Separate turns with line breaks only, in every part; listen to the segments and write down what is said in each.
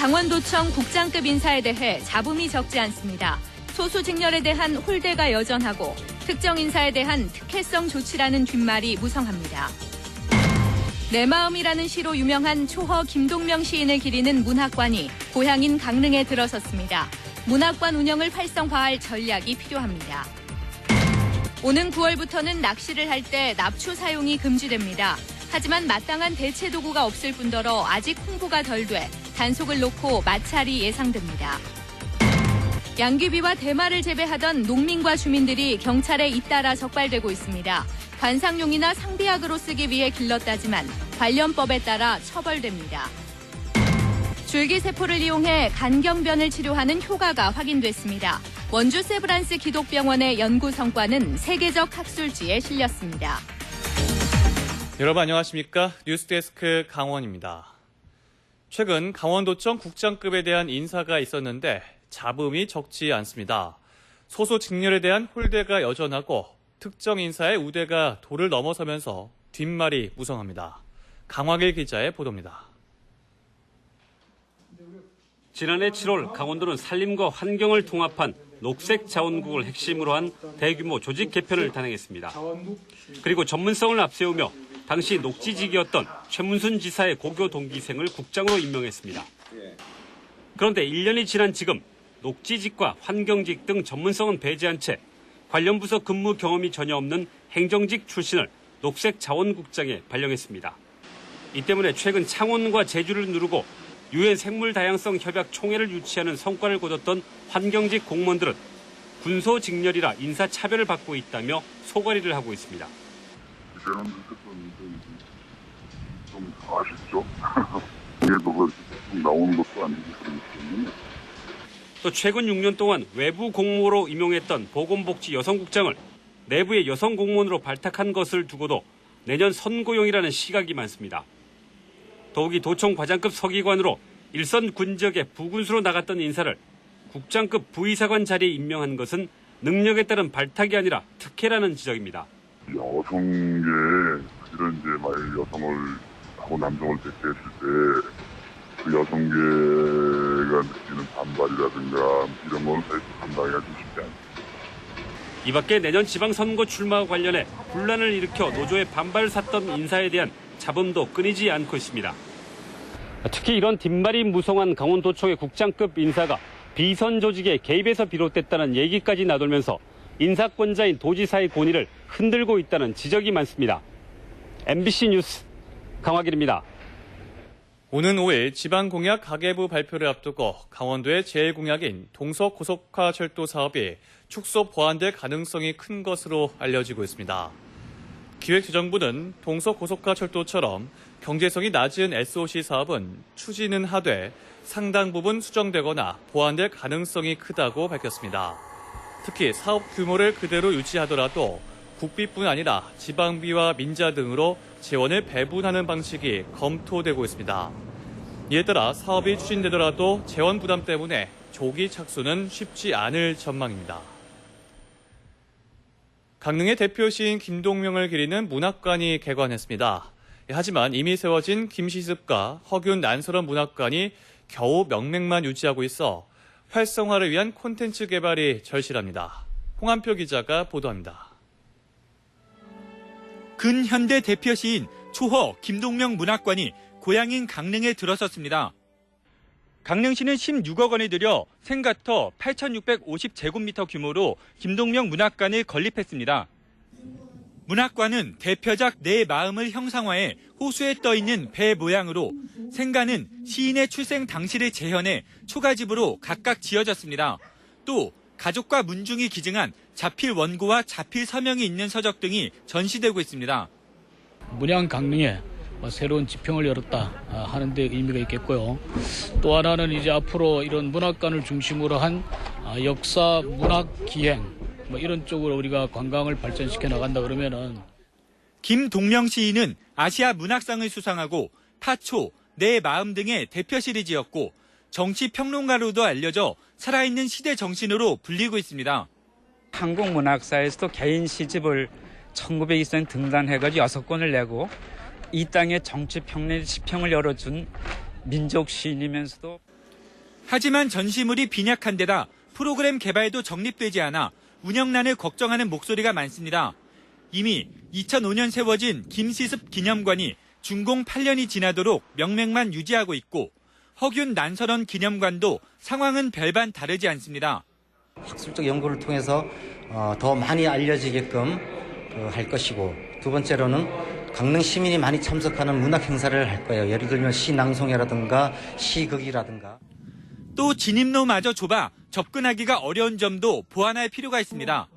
강원도청 국장급 인사에 대해 잡음이 적지 않습니다. 소수 직렬에 대한 홀대가 여전하고 특정 인사에 대한 특혜성 조치라는 뒷말이 무성합니다. 내 마음이라는 시로 유명한 초허 김동명 시인을 기리는 문학관이 고향인 강릉에 들어섰습니다. 문학관 운영을 활성화할 전략이 필요합니다. 오는 9월부터는 낚시를 할 때 납추 사용이 금지됩니다. 하지만 마땅한 대체 도구가 없을 뿐더러 아직 홍보가 덜 돼 단속을 놓고 마찰이 예상됩니다. 양귀비와 대마를 재배하던 농민과 주민들이 경찰에 잇따라 적발되고 있습니다. 관상용이나 상비약으로 쓰기 위해 길렀다지만 관련법에 따라 처벌됩니다. 줄기세포를 이용해 간경변을 치료하는 효과가 확인됐습니다. 원주 세브란스 기독병원의 연구 성과는 세계적 학술지에 실렸습니다.
여러분 안녕하십니까? 뉴스데스크 강원입니다. 최근 강원도청 국장급에 대한 인사가 있었는데 잡음이 적지 않습니다. 소수 직렬에 대한 홀대가 여전하고 특정 인사의 우대가 도를 넘어서면서 뒷말이 무성합니다. 강화길 기자의 보도입니다.
지난해 7월 강원도는 산림과 환경을 통합한 녹색 자원국을 핵심으로 한 대규모 조직 개편을 단행했습니다. 그리고 전문성을 앞세우며 당시 녹지직이었던 최문순 지사의 고교 동기생을 국장으로 임명했습니다. 그런데 1년이 지난 지금 녹지직과 환경직 등 전문성은 배제한 채 관련 부서 근무 경험이 전혀 없는 행정직 출신을 녹색자원국장에 발령했습니다. 이 때문에 최근 창원과 제주를 누르고 유엔 생물다양성 협약 총회를 유치하는 성과를 거뒀던 환경직 공무원들은 군소직렬이라 인사차별을 받고 있다며 소가리를 하고 있습니다.
이제는 좀 아쉽죠. 이게도 나오는 것도 아니기 때문에.
또 최근 6년 동안 외부 공무로 임용했던 보건복지 여성국장을 내부의 여성 공무원으로 발탁한 것을 두고도 내년 선고용이라는 시각이 많습니다. 더욱이 도청 과장급 서기관으로 일선 군적의 부군수로 나갔던 인사를 국장급 부의사관 자리에 임명한 것은 능력에 따른 발탁이 아니라 특혜라는 지적입니다.
여성계에 이런 이제 만약 여성을 하고 남성을 대체했을 때 그 여성계가 느끼는 반발이라든가 이런 건 사실 감당하기가 좀 쉽지 않습니다.
이 밖에 내년 지방선거 출마와 관련해 분란을 일으켜 노조의 반발을 샀던 인사에 대한 잡음도 끊이지 않고 있습니다. 특히 이런 뒷말이 무성한 강원도청의 국장급 인사가 비선 조직의 개입에서 비롯됐다는 얘기까지 나돌면서 인사권자인 도지사의 권위를 흔들고 있다는 지적이 많습니다. MBC 뉴스 강화길입니다.
오는 5일 지방공약 가계부 발표를 앞두고 강원도의 제1공약인 동서고속화철도 사업이 축소 보완될 가능성이 큰 것으로 알려지고 있습니다. 기획재정부는 동서고속화철도처럼 경제성이 낮은 SOC 사업은 추진은 하되 상당 부분 수정되거나 보완될 가능성이 크다고 밝혔습니다. 특히 사업 규모를 그대로 유지하더라도 국비뿐 아니라 지방비와 민자 등으로 재원을 배분하는 방식이 검토되고 있습니다. 이에 따라 사업이 추진되더라도 재원 부담 때문에 조기 착수는 쉽지 않을 전망입니다. 강릉의 대표 시인 김동명을 기리는 문학관이 개관했습니다. 하지만 이미 세워진 김시습과 허균 난설원 문학관이 겨우 명맥만 유지하고 있어 활성화를 위한 콘텐츠 개발이 절실합니다. 홍한표 기자가 보도합니다.
근현대 대표 시인 초허 김동명 문학관이 고향인 강릉에 들어섰습니다. 강릉시는 16억 원을 들여 생가터 8,650제곱미터 규모로 김동명 문학관을 건립했습니다. 문학관은 대표작 내 마음을 형상화해 호수에 떠있는 배 모양으로 생가는 시인의 출생 당시를 재현해 초가집으로 각각 지어졌습니다. 또 가족과 문중이 기증한 자필 원고와 자필 서명이 있는 서적 등이 전시되고 있습니다.
문양 강릉에 새로운 지평을 열었다 하는 데 의미가 있겠고요. 또 하나는 이제 앞으로 이런 문학관을 중심으로 한 역사 문학 기행 이런 쪽으로 우리가 관광을 발전시켜 나간다 그러면은.
김동명 시인은 아시아 문학상을 수상하고 타초, 내 마음 등의 대표 시리즈였고 정치 평론가로도 알려져 살아있는 시대 정신으로 불리고 있습니다.
한국 문학사에서도 개인 시집을 1920년 등단해가지고 6권을 내고 이 땅에 정치 평론의 지평을 열어준 민족 시인이면서도
하지만 전시물이 빈약한 데다 프로그램 개발도 정립되지 않아 운영난을 걱정하는 목소리가 많습니다. 이미 2005년 세워진 김시습 기념관이 준공 8년이 지나도록 명맥만 유지하고 있고 허균 난설원 기념관도 상황은 별반 다르지 않습니다.
학술적 연구를 통해서 더 많이 알려지게끔 할 것이고, 두 번째로는 강릉 시민이 많이 참석하는 문학 행사를 할 거예요. 예를 들면 시낭송회라든가 시극이라든가.
또 진입로마저 좁아 접근하기가 어려운 점도 보완할 필요가 있습니다.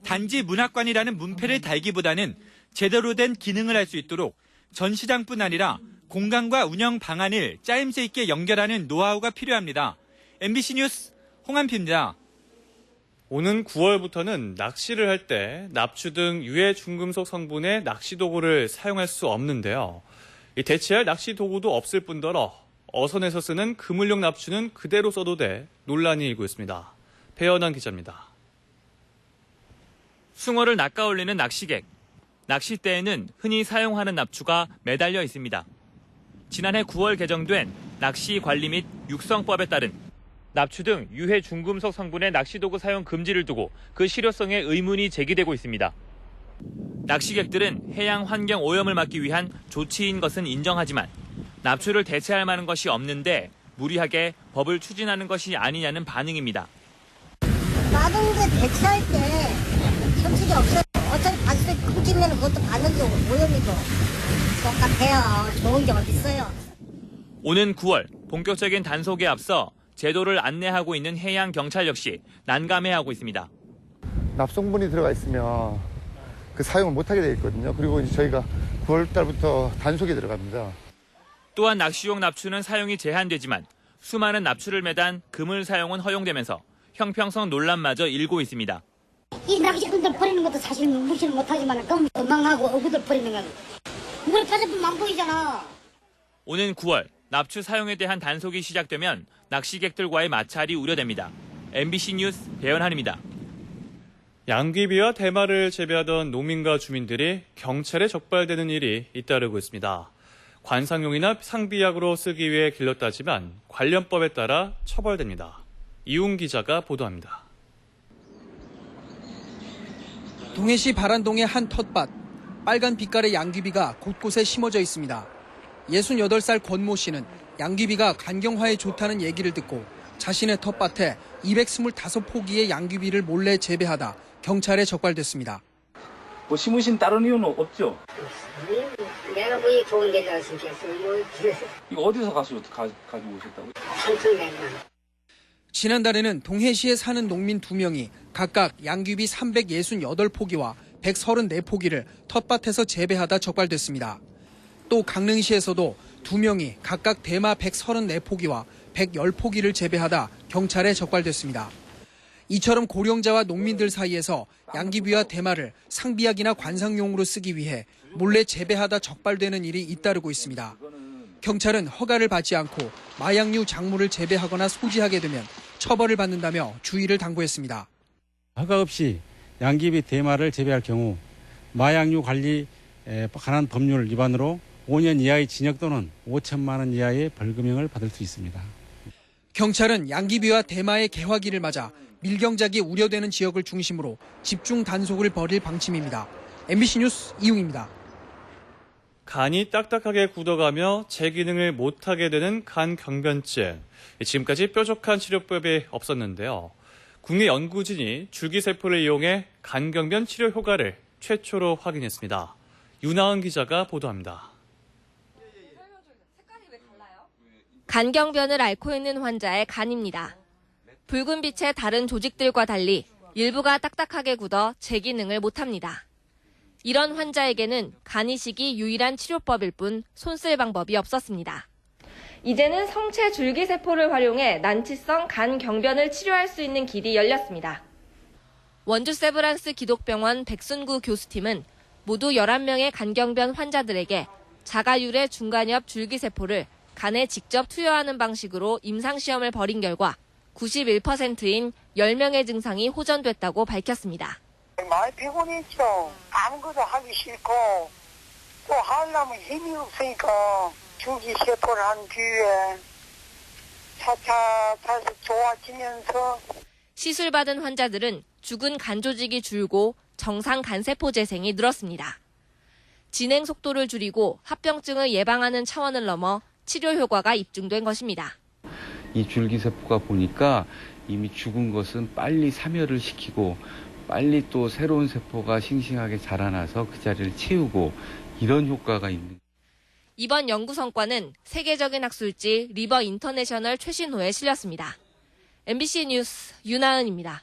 단지 문학관이라는 문패를 달기보다는 제대로 된 기능을 할 수 있도록 전시장뿐 아니라 공간과 운영 방안을 짜임새 있게 연결하는 노하우가 필요합니다. MBC 뉴스 홍한표입니다.
오는 9월부터는 낚시를 할 때 납추 등 유해 중금속 성분의 낚시 도구를 사용할 수 없는데요. 대체할 낚시 도구도 없을 뿐더러 어선에서 쓰는 그물용 납추는 그대로 써도 돼 논란이 일고 있습니다. 배현환 기자입니다.
숭어를 낚아올리는 낚시객. 낚싯대에는 흔히 사용하는 납추가 매달려 있습니다. 지난해 9월 개정된 낚시관리 및 육성법에 따른 납추 등 유해 중금속 성분의 낚시도구 사용 금지를 두고 그 실효성에 의문이 제기되고 있습니다. 낚시객들은 해양 환경 오염을 막기 위한 조치인 것은 인정하지만 납추를 대체할 만한 것이 없는데 무리하게 법을 추진하는 것이 아니냐는 반응입니다.
다른 게 대체할 때 솔직히 없어요. 어차피 봤을 때 끊기면 그것도 받는데 오염이고 똑같아요. 좋은 게 어딨어요.
오는 9월 본격적인 단속에 앞서 제도를 안내하고 있는 해양경찰 역시 난감해하고 있습니다.
납성분이 들어가 있으면 그 사용을 못하게 되어 있거든요. 그리고 이제 저희가 9월 달부터 단속에 들어갑니다.
또한 낚시용 납추는 사용이 제한되지만 수많은 납추를 매단 그물 사용은 허용되면서 형평성 논란마저 일고 있습니다.
이 낚시꾼들 버리는 것도 사실 무시는 못하지만 도망하고 어구들 버리는 건 물 빠져보면 안 보이잖아.
오는 9월 납추 사용에 대한 단속이 시작되면 낚시객들과의 마찰이 우려됩니다. MBC 뉴스 배현환입니다.
양귀비와 대마를 재배하던 농민과 주민들이 경찰에 적발되는 일이 잇따르고 있습니다. 관상용이나 상비약으로 쓰기 위해 길렀다지만 관련법에 따라 처벌됩니다. 이웅 기자가 보도합니다.
동해시 바란동의 한 텃밭. 빨간 빛깔의 양귀비가 곳곳에 심어져 있습니다. 68살 권모 씨는 양귀비가 간경화에 좋다는 얘기를 듣고 자신의 텃밭에 225포기의 양귀비를 몰래 재배하다 경찰에 적발됐습니다.
뭐 심으신 다른 이유는 없죠?
내가 뭐 좋은 데다가 심겠어요.
이거 어디서 가지고 오셨다고요?
삼천내만.
지난달에는 동해시에 사는 농민 2명이 각각 양귀비 368포기와 134포기를 텃밭에서 재배하다 적발됐습니다. 또 강릉시에서도 2명이 각각 대마 134포기와 110포기를 재배하다 경찰에 적발됐습니다. 이처럼 고령자와 농민들 사이에서 양귀비와 대마를 상비약이나 관상용으로 쓰기 위해 몰래 재배하다 적발되는 일이 잇따르고 있습니다. 경찰은 허가를 받지 않고 마약류 작물을 재배하거나 소지하게 되면 처벌을 받는다며 주의를 당부했습니다.
허가 없이 양귀비 대마를 재배할 경우 마약류 관리에 관한 법률 위반으로 5년 이하의 징역 또는 5천만 원 이하의 벌금형을 받을 수 있습니다.
경찰은 양귀비와 대마의 개화기를 맞아 밀경작이 우려되는 지역을 중심으로 집중 단속을 벌일 방침입니다. MBC 뉴스 이웅입니다.
간이 딱딱하게 굳어가며 제 기능을 못하게 되는 간경변증. 지금까지 뾰족한 치료법이 없었는데요. 국내 연구진이 줄기세포를 이용해 간경변 치료 효과를 최초로 확인했습니다. 윤하은 기자가 보도합니다.
간경변을 앓고 있는 환자의 간입니다. 붉은 빛의 다른 조직들과 달리 일부가 딱딱하게 굳어 제 기능을 못합니다. 이런 환자에게는 간이식이 유일한 치료법일 뿐 손쓸 방법이 없었습니다. 이제는 성체 줄기세포를 활용해 난치성 간경변을 치료할 수 있는 길이 열렸습니다. 원주 세브란스 기독병원 백순구 교수팀은 모두 11명의 간경변 환자들에게 자가율의 중간엽 줄기세포를 간에 직접 투여하는 방식으로 임상시험을 벌인 결과 91%인 10명의 증상이 호전됐다고 밝혔습니다.
많이 피곤했죠. 아무것도 하기 싫고 또 하려면 힘이 없으니까 줄기세포를 한 뒤에 차차 다시 좋아지면서
시술받은 환자들은 죽은 간 조직이 줄고 정상 간세포 재생이 늘었습니다. 진행 속도를 줄이고 합병증을 예방하는 차원을 넘어 치료 효과가 입증된 것입니다.
이 줄기세포가 보니까 이미 죽은 것은 빨리 사멸을 시키고 빨리 또 새로운 세포가 싱싱하게 자라나서 그 자리를 채우고 이런 효과가 있는.
이번 연구 성과는 세계적인 학술지 리버 인터내셔널 최신호에 실렸습니다. MBC 뉴스 윤하은입니다.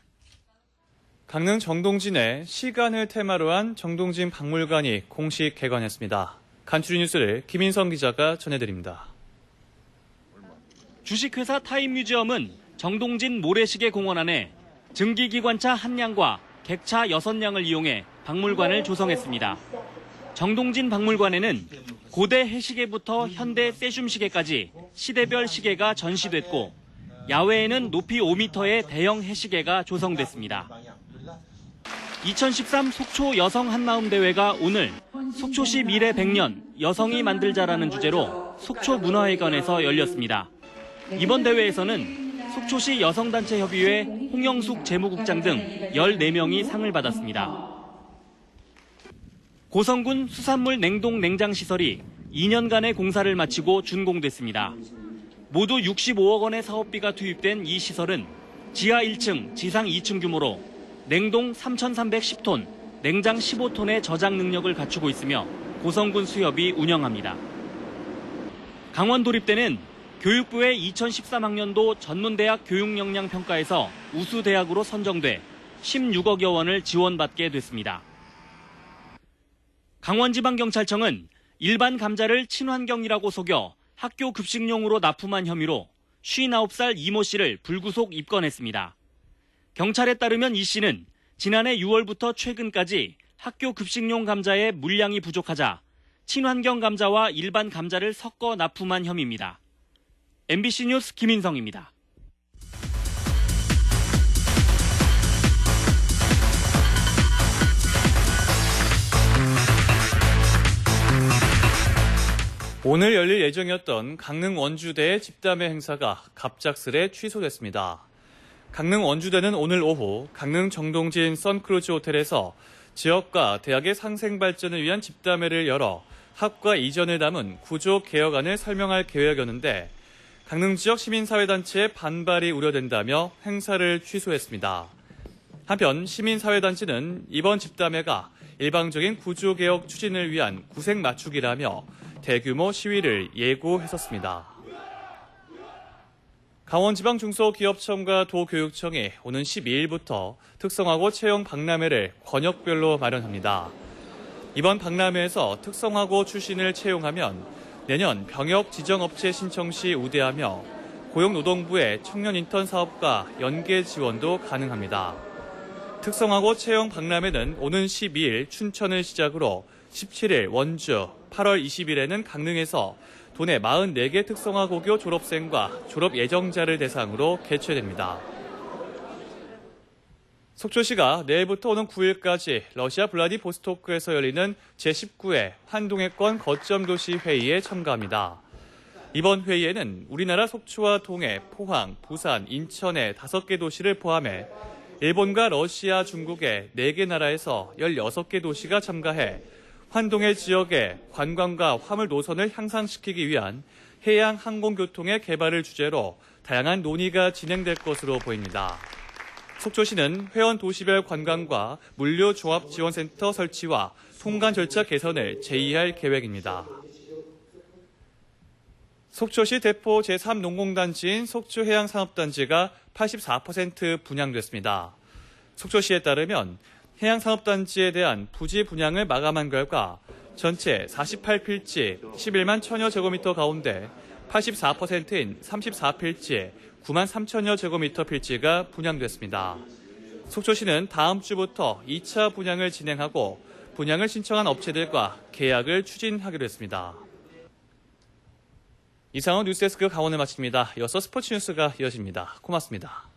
강릉 정동진에 시간을 테마로 한 정동진 박물관이 공식 개관했습니다. 간추린 뉴스를 김인성 기자가 전해드립니다.
주식회사 타임뮤지엄은 정동진 모래시계 공원 안에 증기기관차 1량과 객차 6량을 이용해 박물관을 조성했습니다. 정동진 박물관에는 고대 해시계부터 현대 세슘시계까지 시대별 시계가 전시됐고 야외에는 높이 5m의 대형 해시계가 조성됐습니다. 2013 속초 여성 한마음 대회가 오늘 속초시 미래 100년 여성이 만들자라는 주제로 속초 문화회관에서 열렸습니다. 이번 대회에서는 속초시 여성단체협의회 홍영숙 재무국장 등 14명이 상을 받았습니다. 고성군 수산물 냉동 냉장시설이 2년간의 공사를 마치고 준공됐습니다. 모두 65억 원의 사업비가 투입된 이 시설은 지하 1층, 지상 2층 규모로 냉동 3,310톤, 냉장 15톤의 저장 능력을 갖추고 있으며 고성군 수협이 운영합니다. 강원도립대는 교육부의 2013학년도 전문대학 교육역량평가에서 우수대학으로 선정돼 16억여 원을 지원받게 됐습니다. 강원지방경찰청은 일반 감자를 친환경이라고 속여 학교 급식용으로 납품한 혐의로 59살 이모 씨를 불구속 입건했습니다. 경찰에 따르면 이 씨는 지난해 6월부터 최근까지 학교 급식용 감자의 물량이 부족하자 친환경 감자와 일반 감자를 섞어 납품한 혐의입니다. MBC 뉴스 김인성입니다.
오늘 열릴 예정이었던 강릉 원주대의 집담회 행사가 갑작스레 취소됐습니다. 강릉 원주대는 오늘 오후 강릉 정동진 선크루즈 호텔에서 지역과 대학의 상생 발전을 위한 집담회를 열어 학과 이전을 담은 구조 개혁안을 설명할 계획이었는데 강릉 지역 시민사회단체의 반발이 우려된다며 행사를 취소했습니다. 한편 시민사회단체는 이번 집담회가 일방적인 구조개혁 추진을 위한 구색 맞추기라며 대규모 시위를 예고했었습니다. 강원지방중소기업청과 도교육청이 오는 12일부터 특성화고 채용 박람회를 권역별로 마련합니다. 이번 박람회에서 특성화고 출신을 채용하면 내년 병역 지정업체 신청 시 우대하며 고용노동부의 청년 인턴 사업과 연계 지원도 가능합니다. 특성화고 채용 박람회는 오는 12일 춘천을 시작으로 17일 원주, 8월 20일에는 강릉에서 도내 44개 특성화고교 졸업생과 졸업 예정자를 대상으로 개최됩니다. 속초시가 내일부터 오는 9일까지 러시아 블라디보스토크에서 열리는 제19회 환동해권 거점도시 회의에 참가합니다. 이번 회의에는 우리나라 속초와 동해, 포항, 부산, 인천의 5개 도시를 포함해 일본과 러시아, 중국의 4개 나라에서 16개 도시가 참가해 환동해 지역의 관광과 화물 노선을 향상시키기 위한 해양 항공교통의 개발을 주제로 다양한 논의가 진행될 것으로 보입니다. 속초시는 회원 도시별 관광과 물류종합지원센터 설치와 통관 절차 개선을 제의할 계획입니다. 속초시 대포 제3농공단지인 속초해양산업단지가 84% 분양됐습니다. 속초시에 따르면 해양산업단지에 대한 부지 분양을 마감한 결과 전체 48필지 11만 1000여 제곱미터 가운데 84%인 34필지 9만 3천여 제곱미터 필지가 분양됐습니다. 속초시는 다음 주부터 2차 분양을 진행하고 분양을 신청한 업체들과 계약을 추진하기로 했습니다. 이상은 뉴스데스크 강원을 마칩니다. 이어서 스포츠 뉴스가 이어집니다. 고맙습니다.